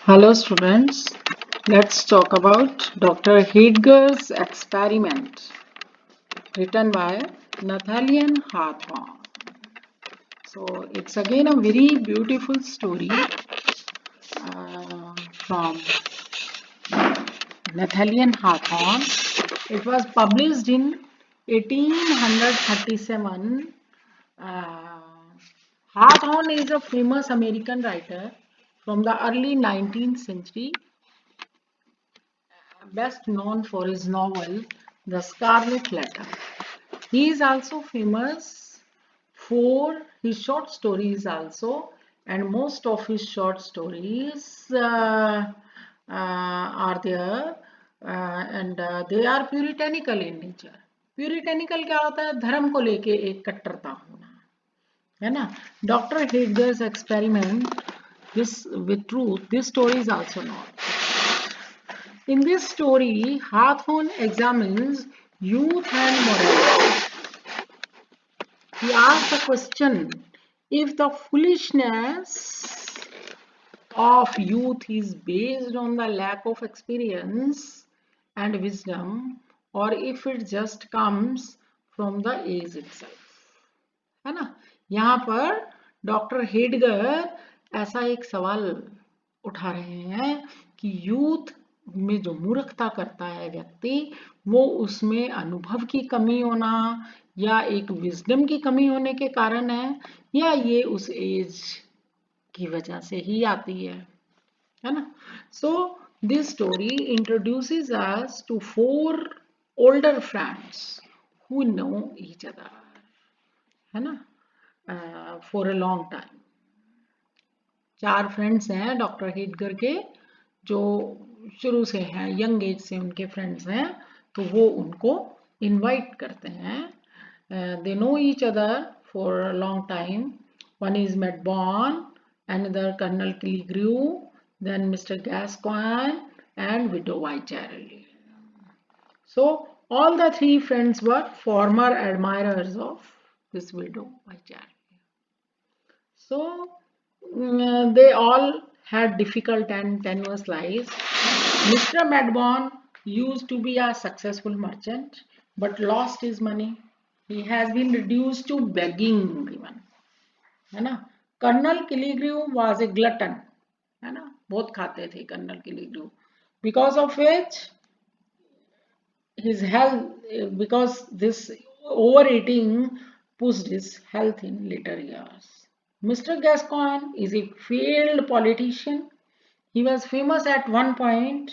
Hello students, let's talk about Dr. Heidegger's experiment written by Nathaniel Hawthorne. So it's again a very beautiful story from Nathaniel Hawthorne. It was published in 1837. Uh, Hawthorne is a famous American writer from the early 19th century, best known for his novel The Scarlet Letter. He is also famous for his short stories also, and most of his short stories are there, and they are puritanical in nature. Puritanical क्या होता है? धर्म को लेके एक कट्टरता होना, है ना? Dr. Heidegger's experiment this with truth. This story is also known. In this story, Hawthorne examines youth and morality. He asks the question, if the foolishness of youth is based on the lack of experience and wisdom, or if it just comes from the age itself. है ना? यहाँ पर doctor Hedger ऐसा एक सवाल उठा रहे हैं कि यूथ में जो मूर्खता करता है व्यक्ति, वो उसमें अनुभव की कमी होना या एक विजडम की कमी होने के कारण है, या ये उस एज की वजह से ही आती है ना? So this story introduces us to 4 older friends who know each other, है ना? For a long time. 4 friends हैं डॉक्टर हेडगर के, जो शुरू से हैं, यंग एज से उनके फ्रेंड्स हैं, तो वो उनको इनवाइट करते हैं. They know each other for a long time. One is Medbourne, another Colonel Killigrew, then Mr. Gascoigne and widow Wycherley. So all the 3 friends were former admirers of this widow Wycherley. So they all had difficult and tenuous lives. Mr. Madborn used to be a successful merchant but lost his money. He has been reduced to begging even, है ना? Colonel किलीग्रीव was a glutton, है ना? बहुत खाते थे colonel किलीग्रीव, because of which his health, because this overeating pushed his health in later years. Mr. Gascoigne is a failed politician. He was famous at one point,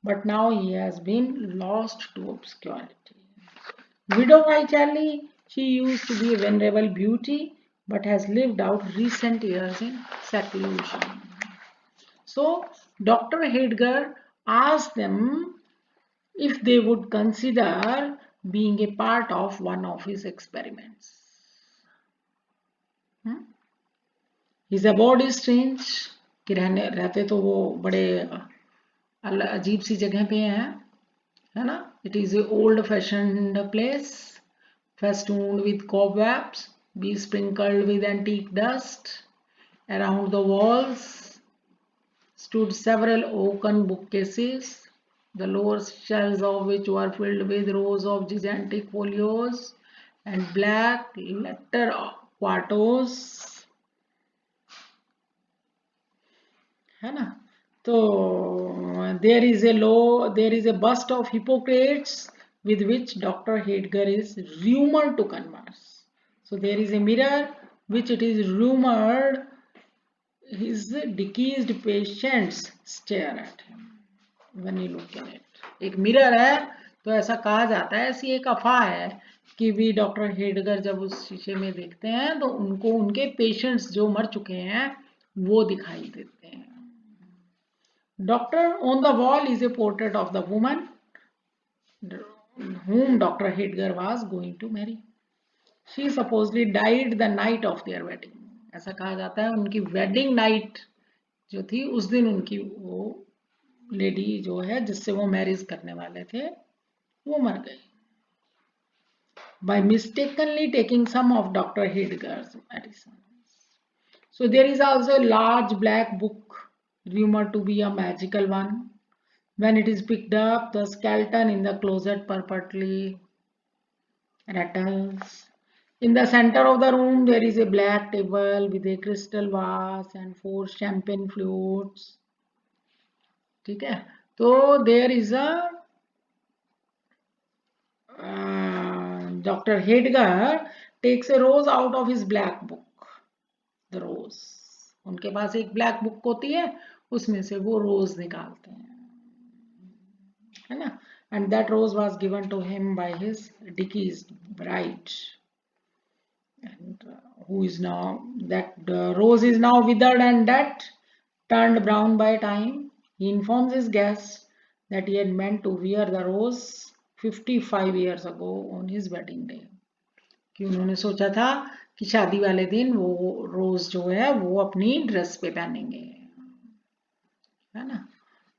but now he has been lost to obscurity. Widow Wycherley, she used to be a venerable beauty, but has lived out recent years in seclusion. So, Dr. Heidegger asked them if they would consider being a part of one of his experiments. His abode is strange, कि रहते तो वो बड़े अजीब सी जगह पे हैं, है ना? It is a old fashioned place, festooned with cobwebs, besprinkled with antique dust. Around the walls stood several oaken bookcases, the lower shelves of which were filled with rows of gigantic folios and black letter quartos, है ना? तो there is a bust of Hippocrates with which Dr. Heidegger is rumored to converse. So there is a mirror which it is rumored his deceased patients stare at him when you look in it. एक mirror है, तो ऐसा कहा जाता है, ऐसी एक अफवाह है कि भी डॉक्टर हेडगर जब उस शीशे में देखते हैं तो उनको उनके पेशेंट्स जो मर चुके हैं वो दिखाई देते हैं. Doctor, on the wall is a portrait of the woman whom Dr. Heidegger was going to marry. She supposedly died the night of their wedding. ऐसा कहा जाता है उनकी वेडिंग नाइट जो थी उस दिन उनकी वो लेडी जो है जिससे वो मैरिज करने वाले थे वो मर गई. By mistakenly taking some of Dr. Heidegger's medicines. So there is also a large black book rumored to be a magical one. When it is picked up, the skeleton in the closet purportedly rattles. In the center of the room, there is a black table with a crystal vase and 4 champagne flutes. ठीक है, तो there is a Dr. Hedgar takes a rose out of his black book. The rose. उनके पास एक black book होती है, उसमें से वो रोज निकालते हैं, है ना? And that rose was given to him by his deceased bride. And who is now, that rose is now withered and dead, turned brown by time. He informs his guest that he had meant to wear the rose 55 years ago on his wedding day. कि उन्होंने सोचा था कि शादी वाले दिन वो रोज जो है वो अपनी ड्रेस पे पहनेंगे, है ना?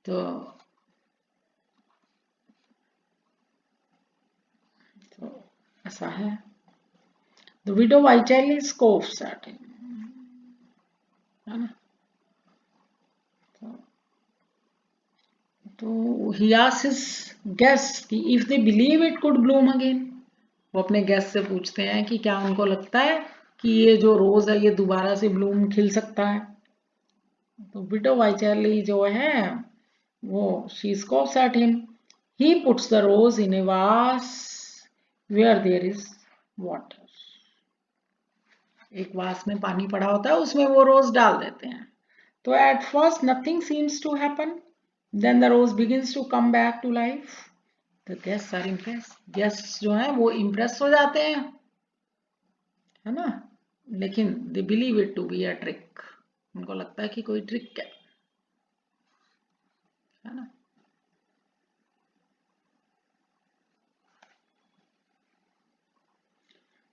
तो ऐसा है. The widow Vicelli scoffs at him, है ना? तो he asks his guests कि if they believe it could bloom again. वो अपने गेस्ट से पूछते हैं कि क्या उनको लगता है कि ये जो रोज है ये दोबारा से ब्लूम खिल सकता है. तो विडो वाइचरली जो है वो she scoffs at him. He puts the rose in a vase where there is water. एक वास में पानी पड़ा होता है, उसमें वो रोज डाल देते हैं. तो at first nothing seems to happen. Then the rose begins to come back to life. The guests are impressed. Guests जो हैं वो impress हो जाते हैं, है ना? लेकिन they believe it to be a trick. उनको लगता है कि कोई ट्रिक है ना?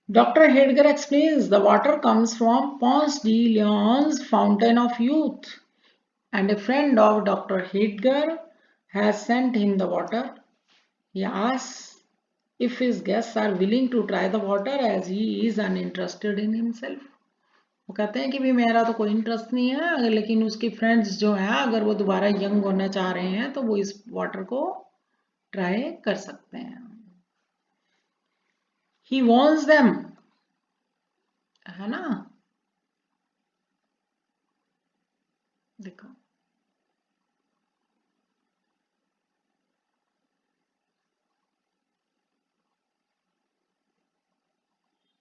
Dr. Hedger explains the water comes from Ponce de Leon's fountain of youth, and a friend of Dr. Hedger has sent him the water. He asks if his guests are willing to try the water as he is uninterested in himself. वो कहते हैं कि भी मेरा तो कोई interest नहीं है, लेकिन उसके फ्रेंड्स जो हैं अगर वो दोबारा यंग होना चाह रहे हैं तो वो इस वाटर को ट्राई कर सकते हैं. He warns them, है ना? देखो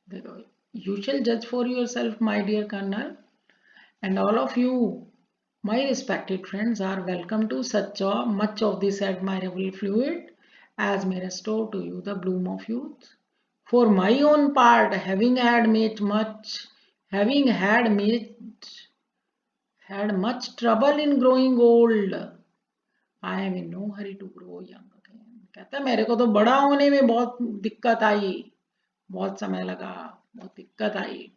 देखो, you shall judge for yourself, my dear Colonel, and all of you, my respected friends, are welcome to such much of this admirable fluid as may restore to you the bloom of youth. For my own part, having had much trouble in growing old, I am in no hurry to grow young again. कहता है मेरे को तो बड़ा होने में बहुत दिक्कत आई, बहुत समय लगा, बहुत दिक्कत आई,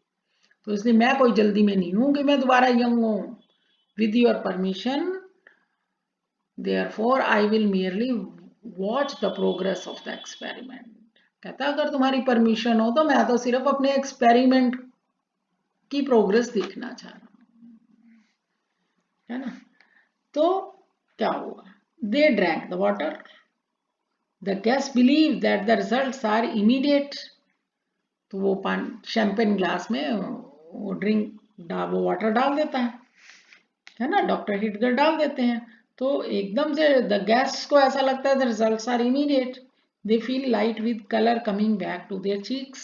तो इसलिए मैं कोई जल्दी में नहीं हूं कि मैं दोबारा यंग हूं. With your permission, therefore I will merely watch the progress of the experiment. कहता अगर तुम्हारी परमिशन हो तो मैं तो सिर्फ अपने एक्सपेरिमेंट की प्रोग्रेस देखना चाह रहा हूं, है ना? तो क्या हुआ? They drank the water. The guests believe that the results are immediate. तो वो शैंपेन ग्लास में वो वाटर डाल देता है ना? डॉक्टर हिटगर डाल देते हैं, तो एकदम से द गेस्ट्स को ऐसा लगता है the results are immediate. They feel light with colour coming back to their cheeks.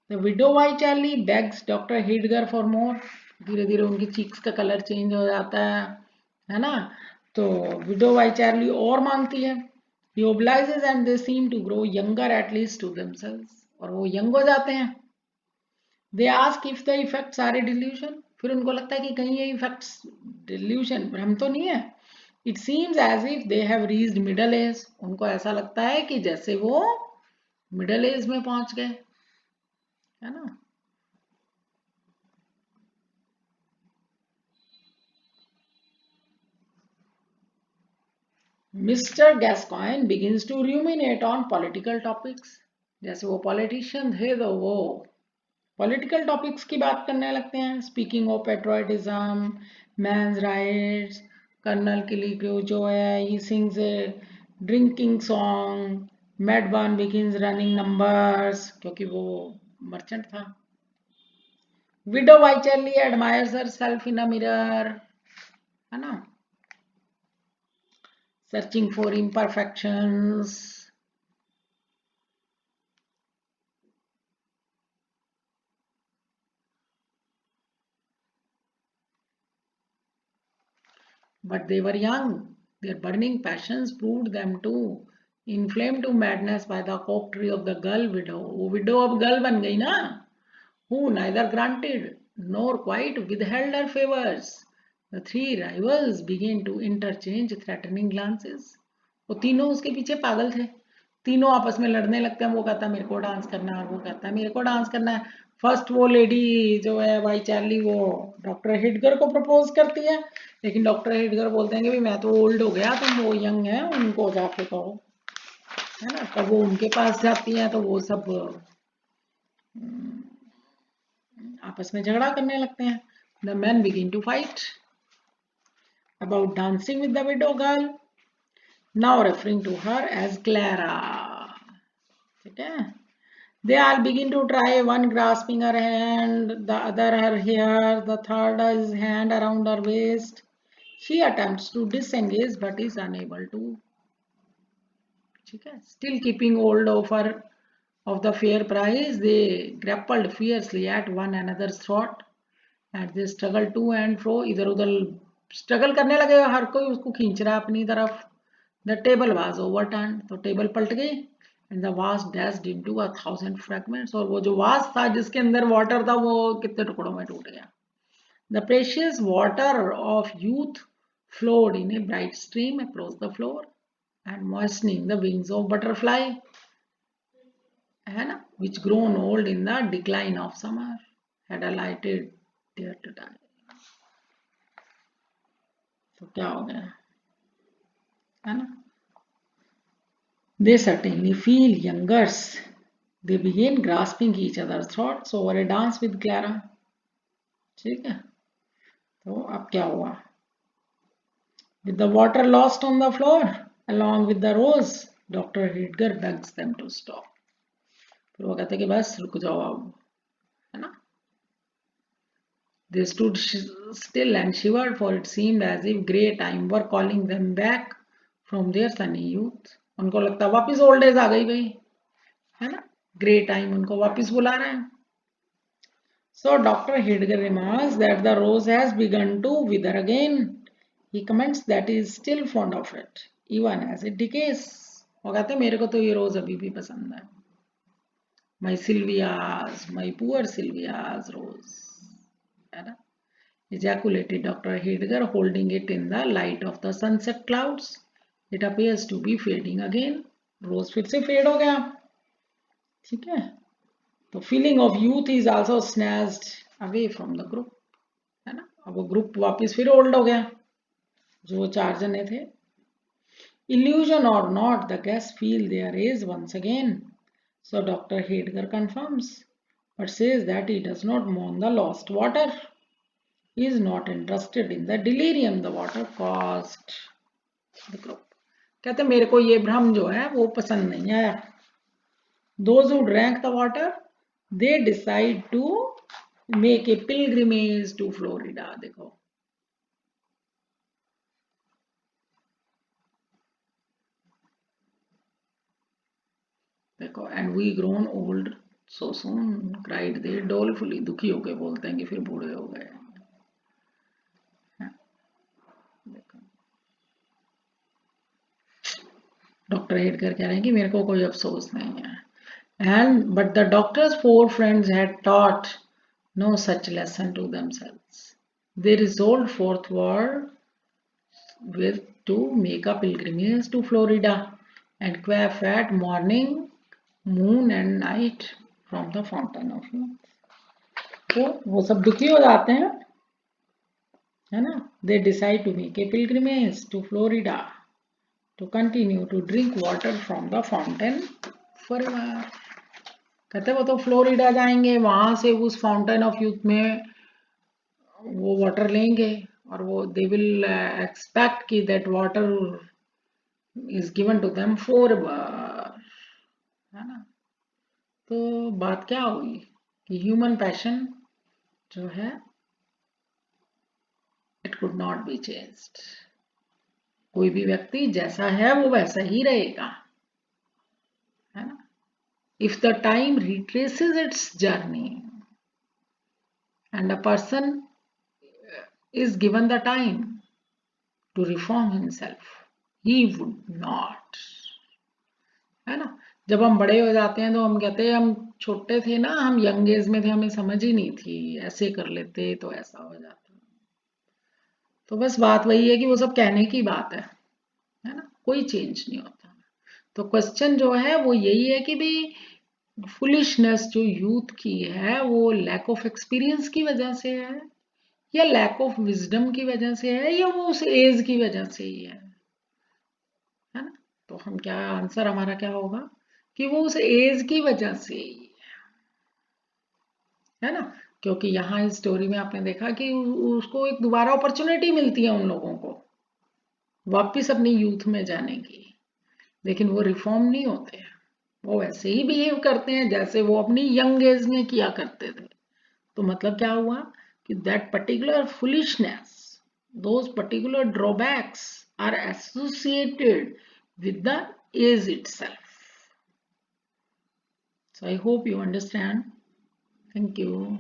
The widow वाइचार्ली बेग्स डॉक्टर हिटगर फॉर मोर. धीरे धीरे उनकी चीक्स का कलर चेंज हो जाता है ना? तो विडो वाइचार्ली और मांगती है. He obliges and they seem to grow younger at least to themselves. और वो यंग हो जाते हैं. They ask if the effects are a delusion. फिर उनको लगता है कि कहीं ये effects delusion भ्रम तो नहीं है. It seems as if they have reached middle age. उनको ऐसा लगता है कि जैसे वो middle age में पहुंच गए, है ना? Mr. Gascoigne begins to ruminate on political topics. जैसे वो politician थे तो वो पॉलिटिकल टॉपिक्स की बात करने लगते हैं. Speaking of patriotism, man's rights, Colonel Killigrew जो है he sings a drinking song, Madban begins running numbers क्योंकि वो मर्चेंट था. Widow Wycherley admires herself in a mirror, है ना, searching for imperfections. But they were young. Their burning passions proved them too. Inflamed to madness by the coquetry of the girl widow. वो widow अब girl बन गई ना. Who neither granted nor quite withheld her favors. The three rivals began to interchange threatening glances. वो तीनों उसके पीछे पागल थे. तीनों आपस में लड़ने लगते हैं. वो कहता है मेरे को डांस करना है, वो कहता है मेरे को डांस करना है. फर्स्ट वो लेडी जो है वाई चार्ली वो डॉक्टर हिडगर को प्रपोज करती है, लेकिन डॉक्टर हिडगर बोलते हैं कि मैं तो ओल्ड हो गया, तुम वो यंग है, उनको जाके कहो, है ना. तब वो उनके पास जाती है तो वो सब आपस में झगड़ा करने लगते हैं. The men begin to fight about dancing with the widow girl, now referring to her as Clara. ठीक है. They all begin to try, one grasping her hand, the other her hair, the third his hand around her waist. She attempts to disengage but is unable to. ठीक है. Still keeping hold of her of the fair prize, they grappled fiercely at one another's throat. And they struggled to and fro. इधर उधर struggle करने लगे, हर कोई उसको खींच रहा है अपनी तरफ. The table was overturned. तो टेबल पलट गई. And the vase dashed into 1,000 fragments. और वो जो वास था जिसके अंदर वाटर था वो कितने टुकड़ों में टूट गया. The precious water of youth flowed in a bright stream across the floor and moistening the wings of butterfly, है ना, which grown old in the decline of summer, had alighted there to die. तो क्या हो गया, है ना. They certainly feel youngers. They begin grasping each other's throats over a dance with Clara. ठीक है. तो अब क्या हुआ. With the water lost on the floor along with the rose, Dr. Hidger begs them to stop. फिर वो कहते कि बस रुक जाओ अब, है ना. They stood still and shivered, for it seemed as if grey time were calling them back from their sunny youth. उनको लगता वापिस ओल्ड एज आ गई भाई, है ना. ग्रे टाइम उनको वापिस बुला रहे हैं. So Dr. Hidger remarks that the rose has begun to wither again. He comments that he is still fond of it, even as it decays. वो कहते हैं मेरे को तो ये रोज अभी भी पसंद है. My Sylvia's, my poor Sylvia's rose, है ना. Ejaculated Dr. Hidger, holding it in the light of the sunset clouds. It appears to be fading again. रोज फिर से फेड हो गया. ठीक है. तो feeling of youth is also snatched away from the group, है ना. अब वो ग्रुप वापस फिर ओल्ड हो गया, जो 4 जने थे. Illusion or not, the guests feel their age once again. So Dr. Hidger confirms, but says that he does not mourn the lost water. He is not interested in the delirium the water caused the group. कहते मेरे को ये भ्रम जो है वो पसंद नहीं आया. Those who drank the water, they decide to make a pilgrimage to Florida. देखो, देखो. And we grown old so soon, cried they dolefully. दुखी होके बोलते हैं कि फिर बूढ़े हो गए. डॉक्टर हिडगर कह रहे हैं कि मेरे को कोई अफसोस नहीं है. And but the doctor's 4 friends had taught no such lesson to themselves. They resolved forthward with to make a pilgrimage to Florida and quaff at morning, moon and night from the fountain of youth. तो वो सब दुखी हो जाते हैं, है ना. They decide to make a pilgrimage to Florida to continue to drink water from the fountain forever. कहते वो तो फ्लोरिडा जाएंगे, वहां से उस फाउंटेन ऑफ यूथ में वो वाटर लेंगे और वो दे विल एक्सपेक्ट कि that water is given to them for bar, है ना। तो बात क्या हुई कि ह्यूमन पैशन जो है it could not be changed. कोई भी व्यक्ति जैसा है वो वैसा ही रहेगा, है ना। If the time retraces it's journey and a person is given the time to reform himself, he would not, है ना। जब हम बड़े हो जाते हैं तो हम कहते हैं हम छोटे थे ना, हम यंग एज में थे, हमें समझ ही नहीं थी, ऐसे कर लेते तो ऐसा हो जाता। तो बस बात वही है कि वो सब कहने की बात है ना, कोई चेंज नहीं होता। तो क्वेश्चन जो है वो यही है कि भाई फुलिशनेस जो यूथ की है वो लैक ऑफ एक्सपीरियंस की वजह से है, या लैक ऑफ विजडम की वजह से है, या वो उस एज की वजह से ही है ना। तो हम क्या, आंसर हमारा क्या होगा कि वो उस एज की वजह से ही है ना। क्योंकि यहाँ इस स्टोरी में आपने देखा कि उसको एक दोबारा अपॉर्चुनिटी मिलती है उन लोगों को वापस अपनी यूथ में जाने की, लेकिन वो रिफॉर्म नहीं होते हैं, वो वैसे ही बिहेव करते हैं जैसे वो अपनी यंग एज में किया करते थे। तो मतलब क्या हुआ कि that particular foolishness, those particular drawbacks are associated with the age itself. So I hope you understand. Thank you.